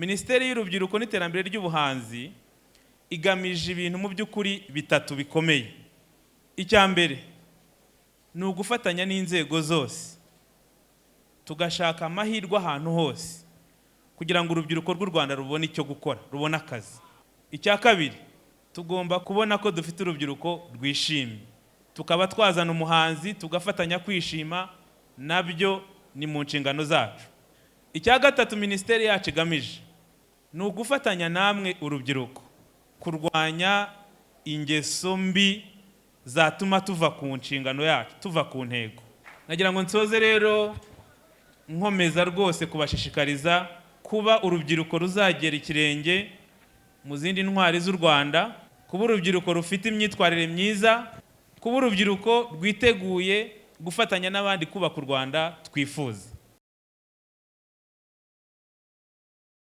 Minisiteri y'Urubyiruko n'Iterambere ry'Ubuhanzi igamije ibintu mu by'ukuri bitatu bikomeye. Icya mbere ni ugufatanya n'inzego zose tugashaka amahirwe ahantu hose kugira ngo urubyiruko rw'u Rwanda rubone icyo gukora, rubone akazi. Icya kabiri, tugomba kubona ko dufite urubyiruko rwishimye, tukaba twazana umuhanzi tugafatanya kwishima, nabyo ni mu nshingano zacu. Icya gatatu minisiteri yacu igamije ni ugufatanya namwe urubyiruko kurwanya ingeso mbi zatuma tuva ku nshingano yacu, tuva ku ntego. Nagira ngo nsoze rero nkomeza rwose kubashishikariza kuba urubyiruko ruzagera ikirenge mu zindi ntwari z'u Rwanda, kuba urubyiruko rufite imyitwarire myiza, kuba urubyiruko rwiteguye gufatanya n'abandi kubaka u Rwanda twifuza.